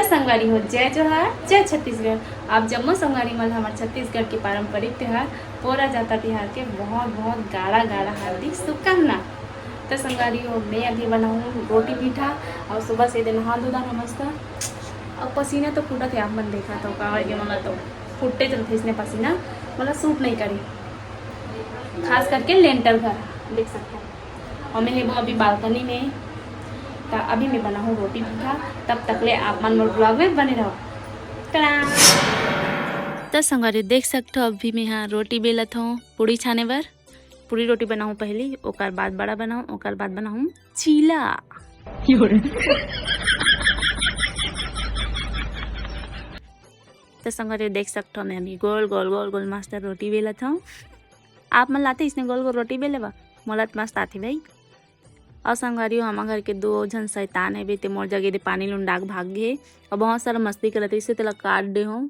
संगवारी हो जय जोहार जय छत्तीसगढ़। आप जम्मू संगवारी मल हमारे छत्तीसगढ़ के पारंपरिक त्यौहार पोरा जाता बिहार के बहुत बहुत गाढ़ा गाढ़ा हार्दिक शुभकामना। तो संगवारी हो मैं अभी बनाऊँ रोटी पीठा और सुबह से दिन नहा धोदा नमस्ता और पसीना तो फूटा थे। आप मन देखा तो कावड़ के मला तो फूटते चलते इसने पसीना मतलब सूट नहीं करी, खास करके लेंटर घर देख सकते हैं। और मैं वो अभी बालकनी में तो अभी मैं बना हूँ रोटी पीठा। तब तक ले आप मन मोर ब्लॉग में बने रहो। तो संगवारी देख सकते हो अभी मैं यहाँ रोटी बेलत हूँ पूड़ी छाने बर। पूरी रोटी बनाऊँ पहली, ओकर बाद बड़ा बनाऊँ, ओकर बाद बनाऊँ चीला। तो संगवारी देख सकते हो मैं अभी गोल गोल गोल गोल मस्त रोटी बेलत हूँ। आप मन लाते इसने गोल गोल रोटी बेले बा मोलत मस्त आती भाई। और संगवारी हमारे घर के दो जन शैतान है बेटे मोर जगह दे पानी लुंडाक भाग गए और बहुत सारा मस्ती करते इससे तेला काट दे हूँ।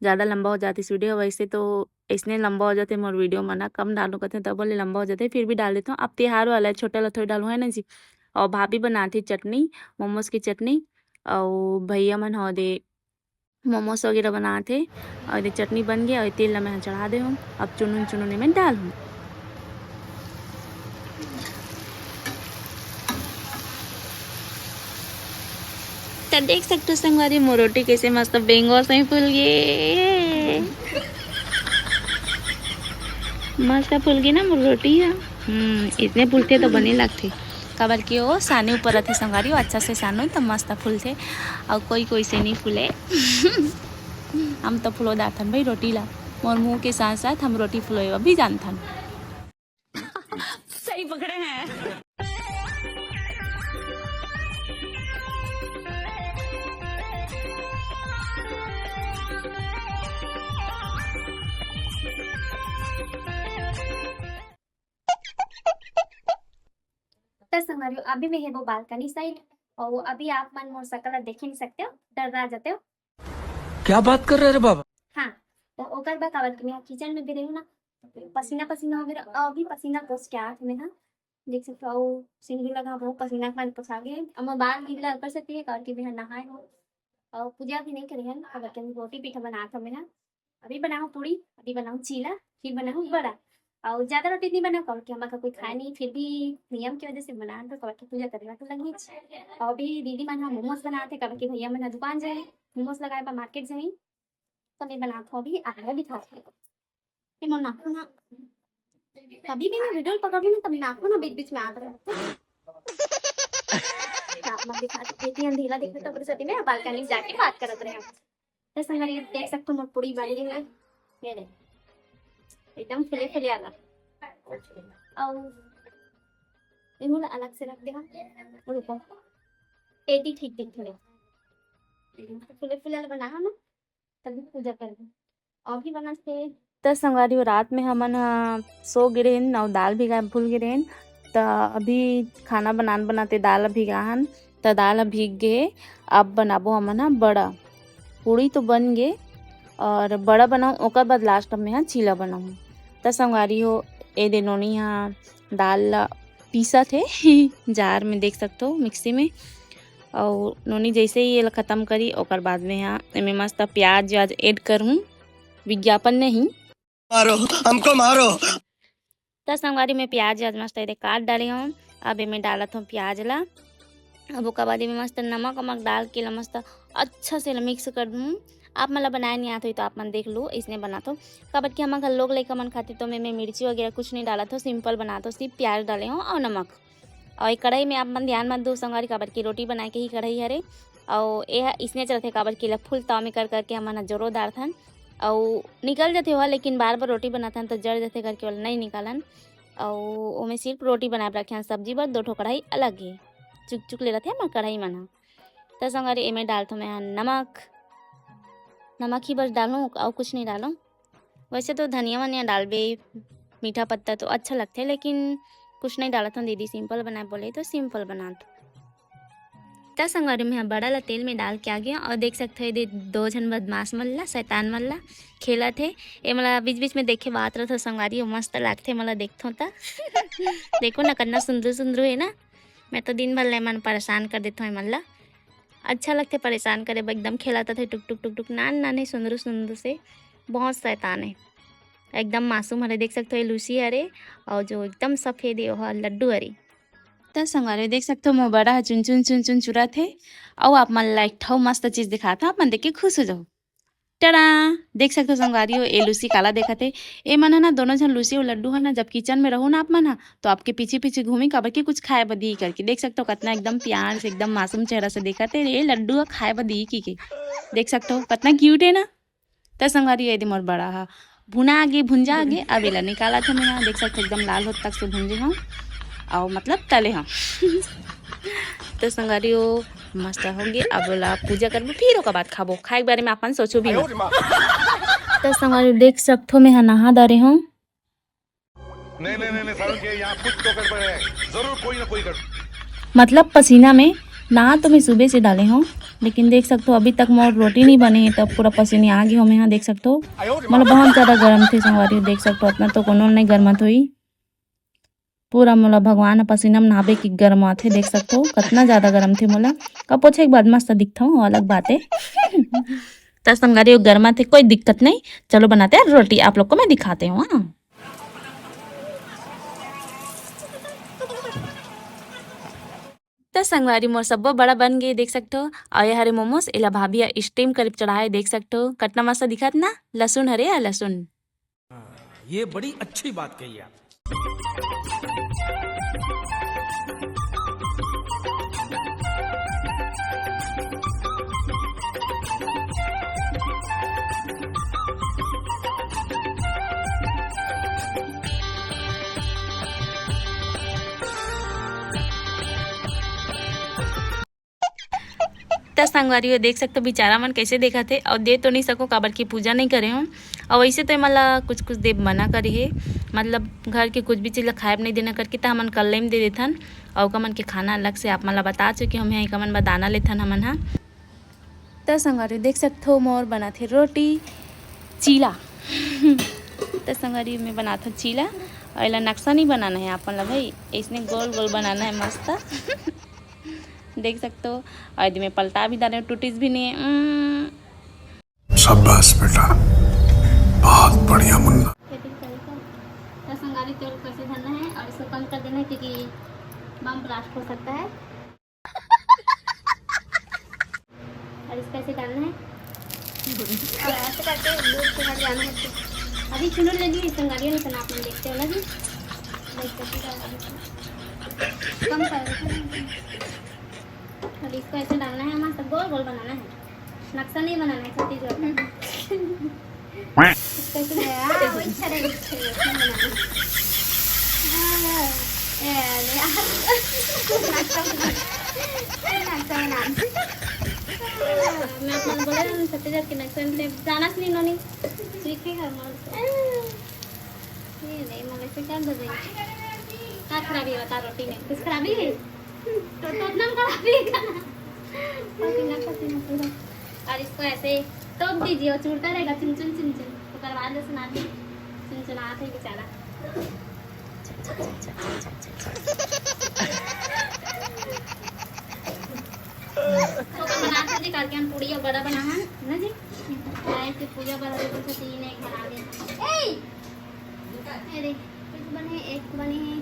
ज़्यादा लंबा हो जाती इस वीडियो, वैसे तो इसने लंबा हो जाते मोर वीडियो मना कम डालू कहते हैं तब बोले लंबा हो जाते फिर भी डाल देता हूँ। अब त्योहार वाला है छोटा लथोई डालू है ना जी। और भाभी बनाती चटनी मोमोज की चटनी और भैया मन हो दे मोमोज वगैरह बनाते और ये चटनी बन गया और तेल मैं चढ़ा दे हूँ। अब चुनुन चुनुने में डाल हूँ। तो देख सकते हो संगवारी मोर रोटी कैसे मस्त बेंगो से फूल गए, मस्त फूल गई ना मोर रोटी है। इतने फूलते तो बने लगते काबर कि वो साने ऊपर रहते संगवारी अच्छा से सानो तो मस्त फूलते और कोई कोई से नहीं फूले। हम तो फुलो दाथन भाई रोटी ला मोर मुँह के साथ साथ हम रोटी फुलो भी जानथन। सही पकड़े हैं। तो संगवारी अभी मैं है वो बालकनी साइड और वो अभी आप मन मोर सकल देख नहीं सकते हो, डर रह जाते हो। क्या बात कर रहे रे बाबा। हाँ तो ओकर बाद कावल के मैं किचन में भी रही हूँ ना, पसीना पसीना हो गया अभी पसीना पोस के आठ में ना देख सकते हो सिंदूर लगा बहुत पसीना पानी पोसा गए। अब मैं बाल गीला कर सकती है करके भी नहाए हो और पूजा भी नहीं करी है। अब रोटी पीठा बना था मैं अभी बनाऊँ पूरी, अभी बनाऊँ चीला, फिर बनाऊँ बड़ा और ज़्यादा रोटी नहीं बना कल के हमारा कोई खाए नहीं फिर भी नियम की वजह से बना तो कल की पूजा करेगा तो लगी। और भी दीदी मन हम मोमोज बनाते कल के भैया मैंने दुकान जाए मोमोज लगाए पर मार्केट जाए तो मैं बनाता हूँ अभी आगे भी खा नाखू ना कभी भी मैं वीडियो पकड़ भी ना तभी नाखू ना बीच बीच में आता रहता अंधेला देखने तो सती में बालकनी जाके बात करते रहे। तो संगवारी देख सकते हो पूरी बन गई है ये देख एकदम फुले फुले आला और इन्होंने अलग से रख दिया रुको एडी ठीक दिख रहे फुले फुले बना ना तभी पूजा कर और भी बना थे। तो संगवारी रात में हमन सो गिरे हन और दाल भिगा भूल गिरे हन तो अभी खाना बनाते दाल भिगाहन तो दाल भीग गए। अब बनाबो हमन बड़ा पूड़ी तो बन गए और बड़ा बनाऊँ ओकर बाद लास्ट में यहाँ चीला बनाऊँ। तो संगवारी हो ए दे नोनी यहाँ दाल पीसा थे जार में देख सकते हो मिक्सी में और नोनी जैसे ही ये ख़त्म करी ओकर बाद में यहाँ मैं मस्त प्याज व्याज ऐड करूँ विज्ञापन नहीं मारो हमको मारो। तो संगवारी में प्याज व्याज मस्त ऐसे काट डाली हूँ। अब मैं डालत हूँ प्याज ला अब ओकर बाद में मस्त नमक वमक डाल के मस्त अच्छा से मिक्स कर दूँ। आप मतलब बनाए नहीं आते तो आप मन देख लो इसने बना तो कबट के हमारे घर लोग लड़का मन खाते तो मैं मिर्ची वगैरह कुछ नहीं डाला था सिंपल बना तो सिर्फ प्याज डाले हूँ और नमक और एक कढ़ाई में आप मन ध्यान मत दो संगवारी काबर की रोटी बनाए के ही कढ़ाई हरे और ये इसने चलते काबर की फुल ताव में कर करके हमन जोरो दार थन और निकल जाते हुआ लेकिन बार बार रोटी बनाथन तो जड़ जाते करके वाला नहीं निकालन और मैं सिर्फ रोटी बनाए रखे सब्जी बर दो ठो कढ़ाई अलग है चुक चुक ले रहे मैं कढ़ाई मना। तो संगवारी इमें डालता मैं नमक ही बस डालूँ और कुछ नहीं डालूँ। वैसे तो धनिया वनिया डाल बे मीठा पत्ता तो अच्छा लगता है लेकिन कुछ नहीं डाला था दीदी सिंपल बनाए बोले तो सिंपल बना दो। तो संगवारी में बड़ा ला तेल में डाल के आ गया और देख सकते हो दो जन बदमाश मल्ला शैतान मल्ला खेला थे ये मला बीच बीच में देखे बात रहा था संगवारी मस्त लगते मला देखता था देखो ना कितना सुंदर सुंदर है ना। मैं तो दिन भर ले मन परेशान कर देता हूँ मल्ला अच्छा लगते परेशान करे एकदम खिलाता थे टुक टुक टुक टुक नाने सुंदर सुंदर से बहुत शैतान है एकदम मासूम हरे देख सकते हो लूसी हरे और जो एकदम सफ़ेद है वह लड्डू हरे तो संगवारी देख सकते हो मैं बड़ा चुन चुन चुन चुन चुरा थे और आप मन लाइक ठो मस्त चीज़ दिखा था अपन देख के खुश हो जाओ टड़ा देख सकते हो संगवारी हो ए लूसी काला देखा थे ए मन है ना दोनों जन लूसी और लड्डू है ना जब किचन में रहो ना आप मन तो आपके पीछे पीछे घूमी काबर की कुछ खाए बदी करके देख सकते हो कितना एकदम प्यार से एकदम मासूम चेहरा से देखा थे ए लड्डू खाए बदी की के देख सकते हो कितना क्यूट है ना तो संगवारी ये मोर बड़ा हा भुना आगे भुंजा आगे अब एला निकाला था मैं देख सकते एकदम लाल होत तक से भुंजे हाँ और मतलब तले हाँ तो संगवारी हो मस्त होंगे अब बोला पूजा करबो फिर ओकर बाद खाबो खाए के बारे में अपन सोचो भी तो संगवारी देख सकते हो मैं नहा डारे हूँ नहीं सारुण के यहाँ कुछ तो गड़बड़ है, जरूर कोई ना कोई गड़बड़। मतलब पसीना में नहा तो मैं सुबह से डाले हूँ लेकिन देख सकते हो अभी तक मोर रोटी नहीं बनी है तब पूरा पसीने आ गई हो मैं यहाँ देख सकते हो मतलब बहुत ज़्यादा गर्म थे संगवारी देख सकते हो अपना तो कोनो नहीं गर्मत हुई पूरा मोला भगवान पसीना में नहाबे की गर्मा थे देख सकते हो कितना ज़्यादा गर्म थे मोला कब पोछे एक बाद मस्त दिखता हूँ अलग बात है तो संगवारी गर्मा थे कोई दिक्कत नहीं चलो बनाते हैं रोटी आप लोग को मैं दिखाते हूँ हाँ तो संगवारी मोर सब्बो बड़ा बन गए देख सकते हो और ये हरे मोमोस एला भाभी स्टीम कर चढ़ाए देख सकते हो कितना मस्त दिखत ना लहसुन हरे या लहसुन ये बड़ी अच्छी बात कही आप। तो संगवारी देख सकते हो बेचारा मन कैसे देखा थे और दे तो नहीं सको काबर की पूजा नहीं करे हूँ और वैसे तो मतलब कुछ कुछ दे मना करी है मतलब घर के कुछ भी चीज़ खाए नहीं देना करके तो हमन कल में दे देथन और कमन के खाना अलग से आप मतलब बता चुके हम यहाँ कमन बताना लेथन हमन हाँ तो संगवारी देख सकते हो मोर बना थे रोटी चीला तो संगवारी में बना था चीला और इला नक्शा नहीं बनाना है आप मतलब भाई इसने गोल गोल बनाना है मस्त देख सकते हो और यदि में पलटा भी डाले टूटीस भी नहीं है शाबाश बेटा, बहुत बढ़िया मुन्ना। तो संगारी तेल कैसे धरना है और इसको कम कर देना है क्योंकि बम ब्लास्ट हो सकता है और इसको ऐसे डालना है और ऐसे करके दूध से हट जाना है अभी चुनो ले ली संगारियों नहीं आप लोग देखते हो ना जी कम कर और इसको ऐसे डालना है हमारा गोल गोल बनाना है नक्शा नहीं बनाना है छत्तीसगढ़ इसको ऐसे मैं अपना बोले छत्तीसगढ़ के नक्शा जाना नहीं नोनी सीखेगा ये नहीं मोले से क्या दे क्या खराबी होता रोटी में कुछ खराबी है तो उतना खराबी है पूरा और इसको ऐसे टोक दीजिए और चूरता रहेगा चुन चुन चुन चुन तो करवा दे सुना दी चुन चुनाते ही बेचारा तो बनाते जी करके हम पूड़ी बड़ा बना है ना जी ऐसे पूजा बड़ा तो तीन एक बना दिया अरे एक बने हैं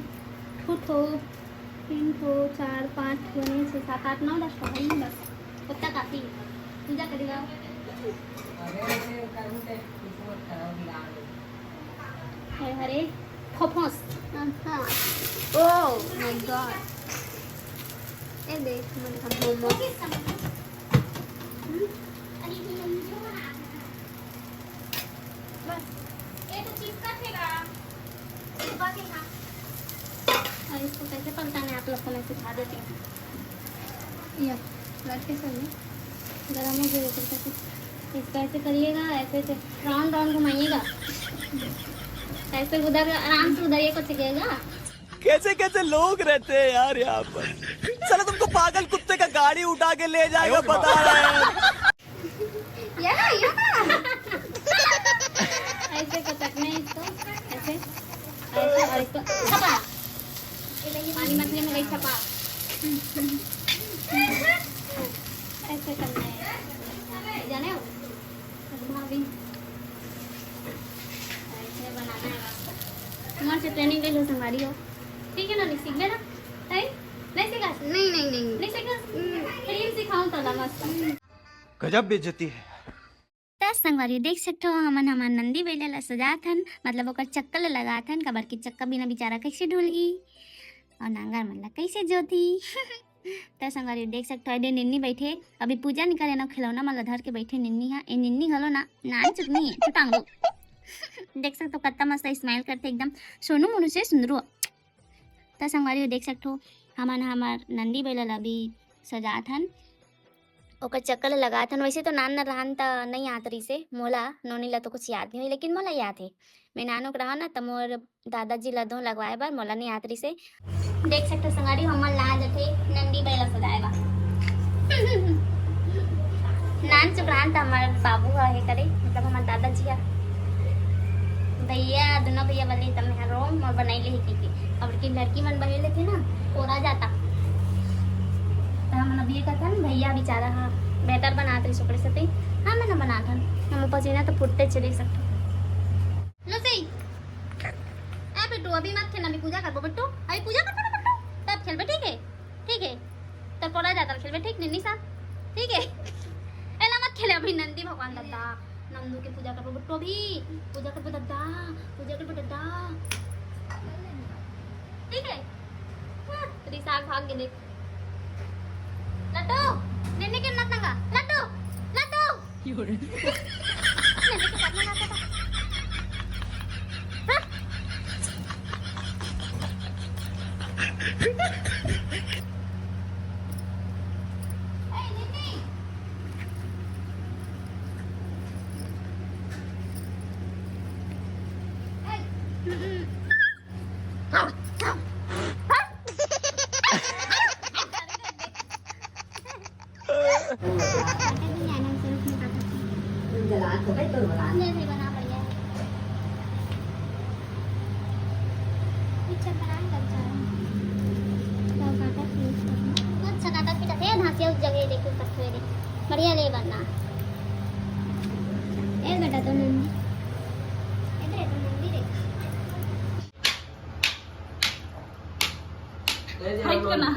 ठो 3 ठो 4 5 बने 6 7 8 9 10 ठो है बस उतना काफी है पूजा करेगा हरे फोफोस हाँ ओह माय गॉड ये देख मैंने मोमो और इसको कैसे पलटाना है आप लोग को मैं सिखा देती हूँ ये लड़के सब गरम हो गया इसको ऐसे करिएगा ऐसे ऐसे राउंड राउंड घुमाइएगा ऐसे उधर आराम से उधर ये को चिकेगा कैसे कैसे लोग रहते हैं यार यहाँ पर चलो तुमको पागल कुत्ते का गाड़ी उठा के ले जाएगा बता रहे हैं ऐसे कटकना है इसको ऐसे ऐसे और इसको छपा पानी मछली में गई छपा करना है, जाने हो भाभी ऐसे बनाना है आपको। तुम्हारे से ट्रेनिंग ले लो संभारी हो, ठीक है ना? नहीं सीख लेना है, नहीं सीखा? नहीं सीखा? फिर सिखाऊं तो मस्त गजब बेइज्जती है। दस संगवारी देख सकते हो हमन हमार नंदी बैला ला सजाथन, मतलब ओकर चक्कर ला लगाथन, काबर की चक्का बिना बेचारा कैसे ढुलगी और नांगर मन ला कैसे जोती। तो संगवारी देख सकते हो एडे निन्नी बैठे अभी पूजा नहीं करे ना, खिलौना मला धर के बैठे निन्नी हा। ए निन्नी घलो ना नान चुकनी है चुटांगो। देख सकते हो कत्ता मस्त स्माइल करते एकदम सोनू मोनू से सुंदरो। तो संगवारी देख सकते हो हमन हमार नंदी बैला ला भी सजाथन, ओकर चक्कर लगाथन। वैसे तो नान रहन त नहीं याद रही से मोला, नोनी ला तो कुछ याद नहीं हुई, लेकिन मोला याद है। मैं नानक रहा ना तो मोर दादाजी ला दो लगवाए बार मोला नहीं याद रही से। देख सकते संगारी हमन ला जथे नंदी बैला सजाए बा। नान चुकरान त हमार बाबू है करे, मतलब हमार दादाजी है भैया, दोनों भैया वाले तब मैं रोम और बनाई ले की अब की लड़की मन बहेले थे ना कोरा जाता तो हम अभी कहता भैया बेचारा हाँ बेहतर बनाते सुकड़े से हाँ मैंने बनाता हम पसीना तो फुटते चले सकते। लो सही ए बिट्टू अभी मत खेलना, अभी पूजा करबो बिट्टू, अभी पूजा करबो ना बिट्टू, तब खेलबे ठीक है? ठीक है तब कोरा जाता खेलबे ठीक निन्नी साथ, ठीक है? एला मत खेले अभी, नंदी भगवान दादा नंदू के पूजा करबो बिट्टू, अभी पूजा करबो दादा, पूजा करबो दादा, ठीक है? रिसाग भाग गेले लड्डू निन्नी के नत नंगा लड्डू लड्डू निन्नी के पटना ना था। ए निन्नी जैसे बना बढ़िया है, पिक्चर बनाने लग जा अच्छा काटा पीटा थे धासिया उस जगह देखो कठे दे बढ़िया ले बनना ए बेटा तो नंदी इधर तो नंदी देख हाइट करना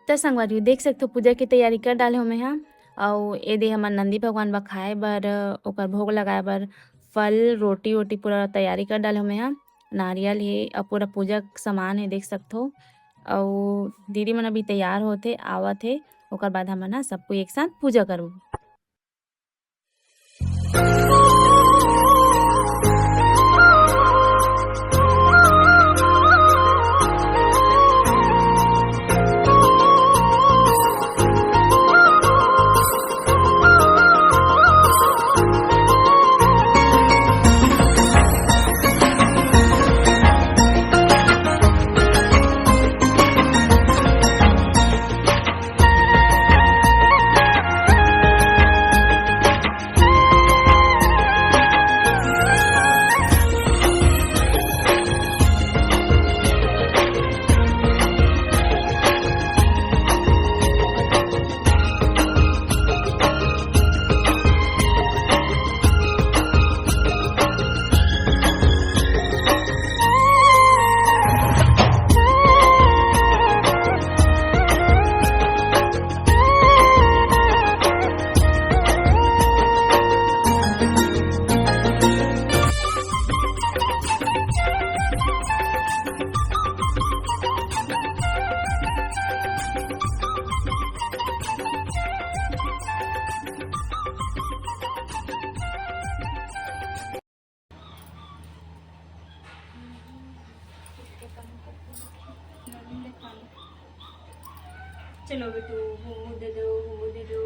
तो संगवारी देख सकते हो पूजा की तैयारी कर डाले हमें यहाँ और ये दे हमार नंदी भगवान बा खाए बर ओकर भोग लगाए बर फल रोटी वोटी पूरा तैयारी कर डाले हमें यहाँ नारियल है और पूरा पूजा सामान है देख सकते हो। और दीदी मन अभी तैयार होते आवत है, ओकर बाद हम ना सबको एक साथ पूजा करबो। चलो बेटू मुंह दे दो मुंह दे दो।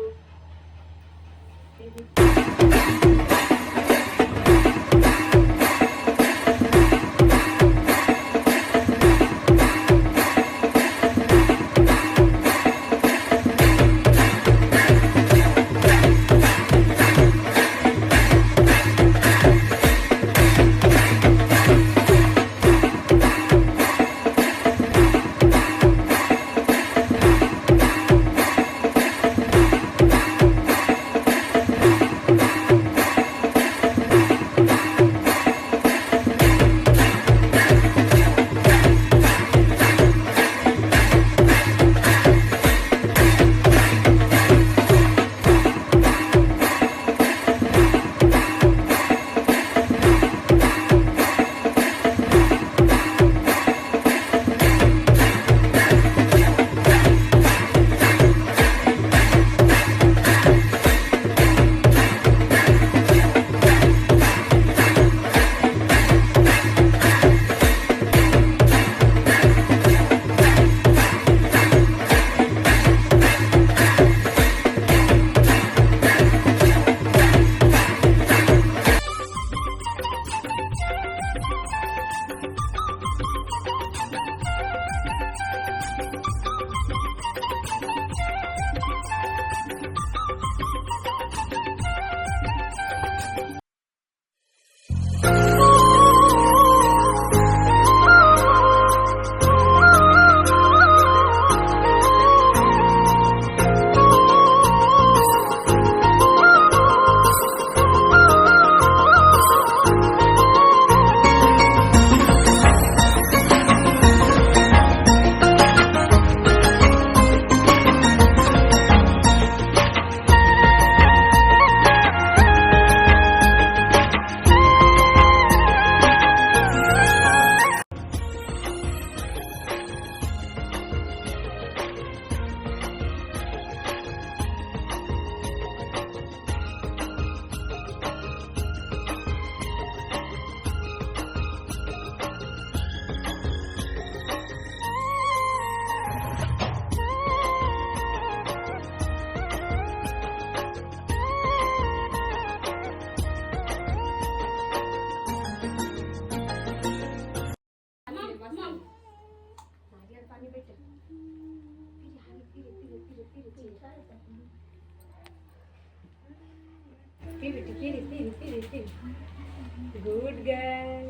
Good girl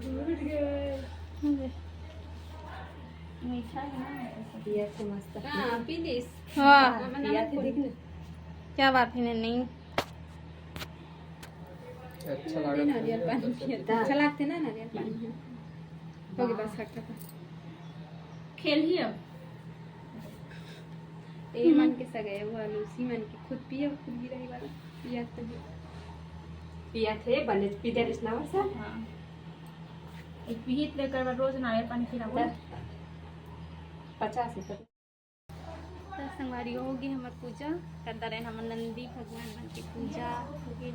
good girl. मीठा है ना पिया से मस्त हाँ पी लीस हाँ पिया थे देख ना क्या बात है नहीं अच्छा लगा नारियल पानी पिया अच्छा लगते ना नारियल पानी हो गया बस हट खेल ही अब ए मन के सगाए वो लूसी मन के खुद पिया खुद गिराई वाला पिया थे बने पीते रिश्ना वर्षा हाँ एक पीत लेकर रोज नारियल पानी पिलाऊंगा 50 संगवारी होगी हमार पूजा करता रहे हम नंदी भगवान मन की पूजा होगी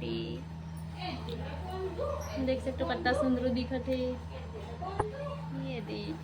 देख सकते हो कितना सुंदर दिखत है ये देख